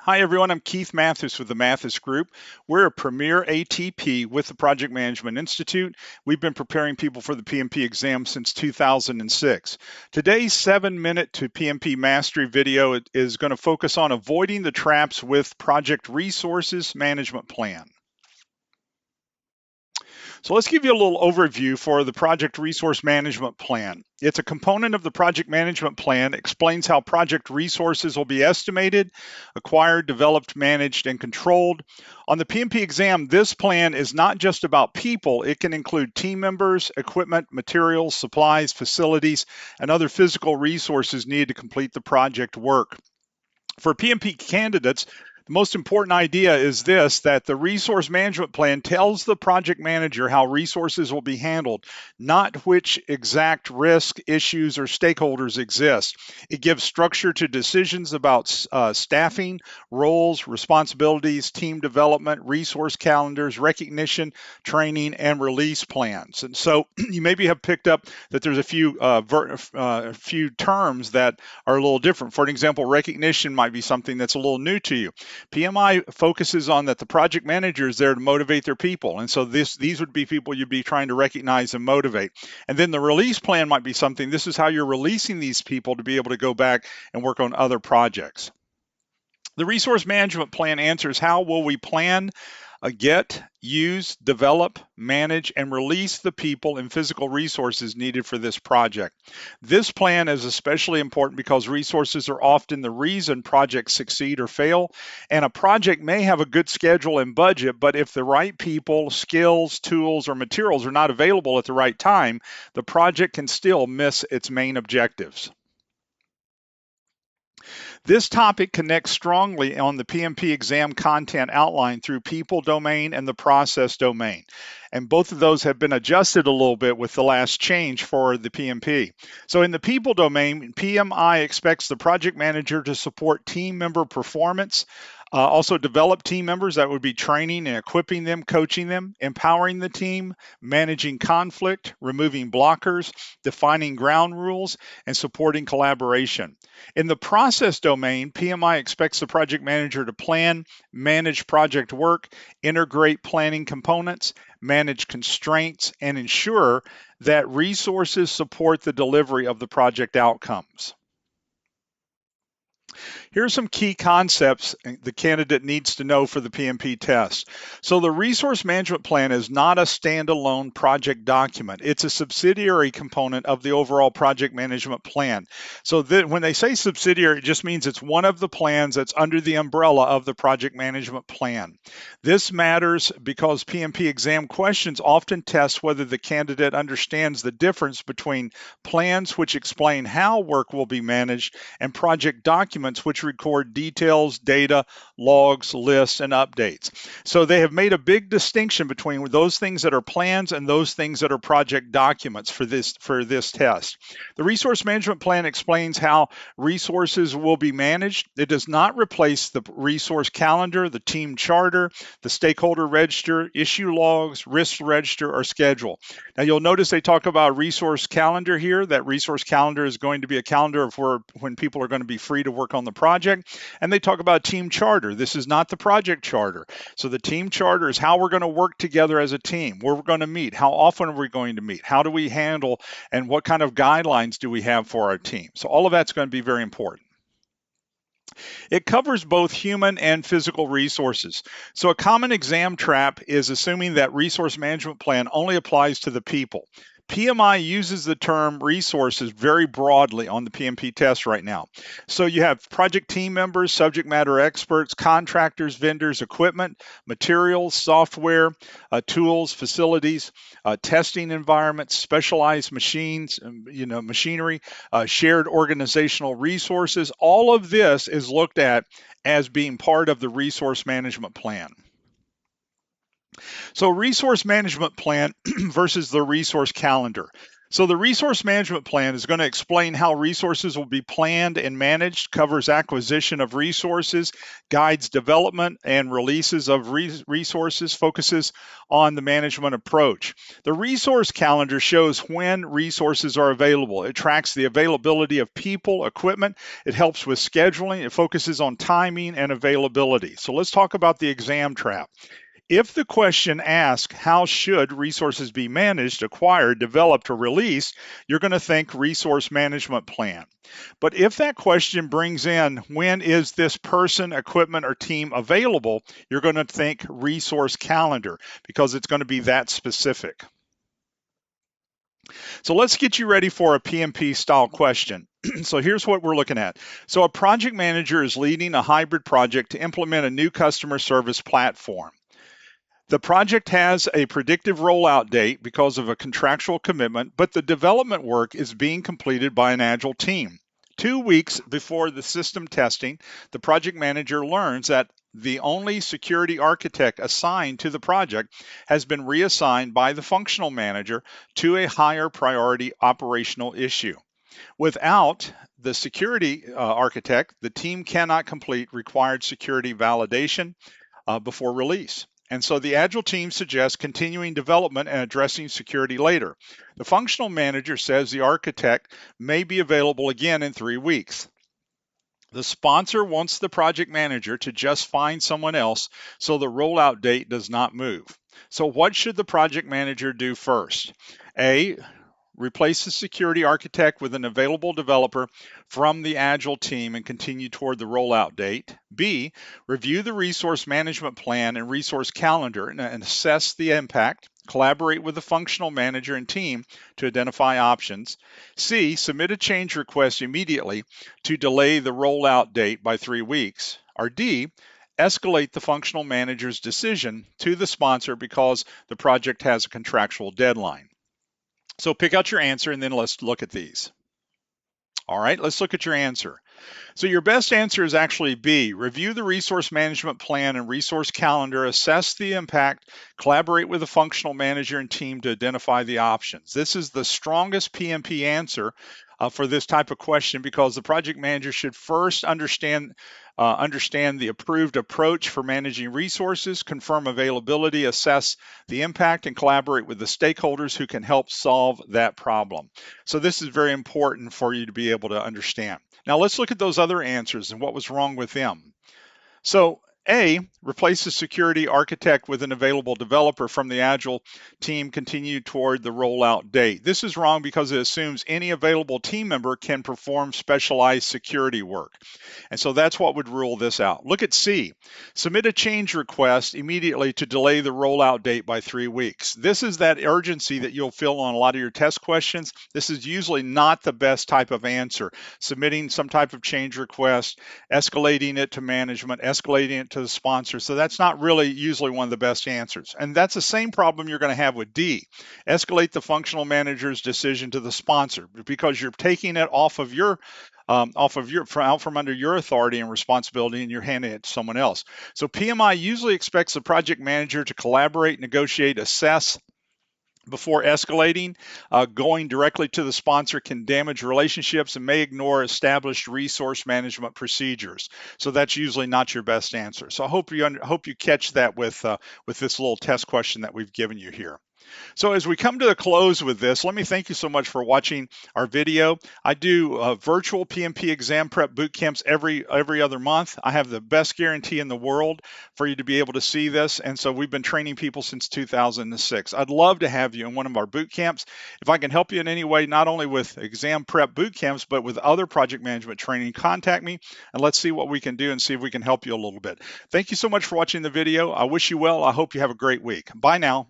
Hi, everyone. I'm Keith Mathis with the Mathis Group. We're a premier ATP with the Project Management Institute. We've been preparing people for the PMP exam since 2006. Today's 7-minute to PMP mastery video is going to focus on avoiding the traps with Project Resources Management Plan. So let's give you a little overview for the Project Resource Management Plan. It's a component of the Project Management Plan, explains how project resources will be estimated, acquired, developed, managed, and controlled. On the PMP exam, this plan is not just about people. It can include team members, equipment, materials, supplies, facilities, and other physical resources needed to complete the project work. For PMP candidates, the most important idea is this, that the resource management plan tells the project manager how resources will be handled, not which exact risk, issues, or stakeholders exist. It gives structure to decisions about staffing, roles, responsibilities, team development, resource calendars, recognition, training, and release plans. And so you maybe have picked up that there's a few terms that are a little different. For example, recognition might be something that's a little new to you. PMI focuses on that the project manager is there to motivate their people. And so these would be people you'd be trying to recognize and motivate. And then the release plan might be something, this is how you're releasing these people to be able to go back and work on other projects. The resource management plan answers how will we plan, get, use, develop, manage, and release the people and physical resources needed for this project. This plan is especially important because resources are often the reason projects succeed or fail, and a project may have a good schedule and budget, but if the right people, skills, tools, or materials are not available at the right time, the project can still miss its main objectives. This topic connects strongly on the PMP exam content outline through people domain and the process domain. And both of those have been adjusted a little bit with the last change for the PMP. So in the people domain, PMI expects the project manager to support team member performance, also develop team members. That would be training and equipping them, coaching them, empowering the team, managing conflict, removing blockers, defining ground rules, and supporting collaboration. In the process domain, PMI expects the project manager to plan, manage project work, integrate planning components, manage constraints, and ensure that resources support the delivery of the project outcomes. Here are some key concepts the candidate needs to know for the PMP test. So the resource management plan is not a standalone project document. It's a subsidiary component of the overall project management plan. So when they say subsidiary, it just means it's one of the plans that's under the umbrella of the project management plan. This matters because PMP exam questions often test whether the candidate understands the difference between plans which explain how work will be managed and project documents which record details, data, logs, lists, and updates. So they have made a big distinction between those things that are plans and those things that are project documents for this test. The resource management plan explains how resources will be managed. It does not replace the resource calendar, the team charter, the stakeholder register, issue logs, risk register, or schedule. Now you'll notice they talk about resource calendar here. That resource calendar is going to be a calendar of when people are going to be free to work on the project. And they talk about team charter. This is not the project charter. So the team charter is how we're going to work together as a team, where we're going to meet, how often are we going to meet, how do we handle, and what kind of guidelines do we have for our team. So all of that's going to be very important. It covers both human and physical resources. So a common exam trap is assuming that resource management plan only applies to the people. PMI uses the term resources very broadly on the PMP test right now. So you have project team members, subject matter experts, contractors, vendors, equipment, materials, software, tools, facilities, testing environments, specialized machines, machinery, shared organizational resources. All of this is looked at as being part of the resource management plan. So resource management plan versus the resource calendar. So the resource management plan is going to explain how resources will be planned and managed, covers acquisition of resources, guides development and releases of resources, focuses on the management approach. The resource calendar shows when resources are available. It tracks the availability of people, equipment. It helps with scheduling. It focuses on timing and availability. So let's talk about the exam trap. If the question asks, how should resources be managed, acquired, developed, or released, you're going to think resource management plan. But if that question brings in, when is this person, equipment, or team available, you're going to think resource calendar because it's going to be that specific. So let's get you ready for a PMP style question. So here's what we're looking at. So a project manager is leading a hybrid project to implement a new customer service platform. The project has a predictive rollout date because of a contractual commitment, but the development work is being completed by an agile team. 2 weeks before the system testing, the project manager learns that the only security architect assigned to the project has been reassigned by the functional manager to a higher priority operational issue. Without the security architect, the team cannot complete required security validation before release. And so the Agile team suggests continuing development and addressing security later. The functional manager says the architect may be available again in 3 weeks. The sponsor wants the project manager to just find someone else so the rollout date does not move. So, what should the project manager do first? A, replace the security architect with an available developer from the Agile team and continue toward the rollout date. B, review the resource management plan and resource calendar and assess the impact. Collaborate with the functional manager and team to identify options. C, submit a change request immediately to delay the rollout date by 3 weeks. Or D, escalate the functional manager's decision to the sponsor because the project has a contractual deadline. So pick out your answer and then let's look at these. All right, let's look at your answer. So your best answer is actually B. Review the resource management plan and resource calendar, assess the impact, collaborate with the functional manager and team to identify the options. This is the strongest PMP answer for this type of question because the project manager should first understand the approved approach for managing resources, confirm availability, assess the impact, and collaborate with the stakeholders who can help solve that problem. So this is very important for you to be able to understand. Now let's look at those other answers and what was wrong with them. So A, replace the security architect with an available developer from the Agile team, continue toward the rollout date. This is wrong because it assumes any available team member can perform specialized security work. And so that's what would rule this out. Look at C, submit a change request immediately to delay the rollout date by 3 weeks. This is that urgency that you'll feel on a lot of your test questions. This is usually not the best type of answer. Submitting some type of change request, escalating it to management, escalating it to the sponsor. So that's not really usually one of the best answers. And that's the same problem you're going to have with D. Escalate the functional manager's decision to the sponsor because you're taking it off of your out from under your authority and responsibility, and you're handing it to someone else. So PMI usually expects the project manager to collaborate, negotiate, assess before escalating. Going directly to the sponsor can damage relationships and may ignore established resource management procedures. So that's usually not your best answer. So I hope you catch that with this little test question that we've given you here. So as we come to a close with this, let me thank you so much for watching our video. I do virtual PMP exam prep boot camps every other month. I have the best guarantee in the world for you to be able to see this. And so we've been training people since 2006. I'd love to have you in one of our boot camps. If I can help you in any way, not only with exam prep boot camps, but with other project management training, contact me and let's see what we can do and see if we can help you a little bit. Thank you so much for watching the video. I wish you well. I hope you have a great week. Bye now.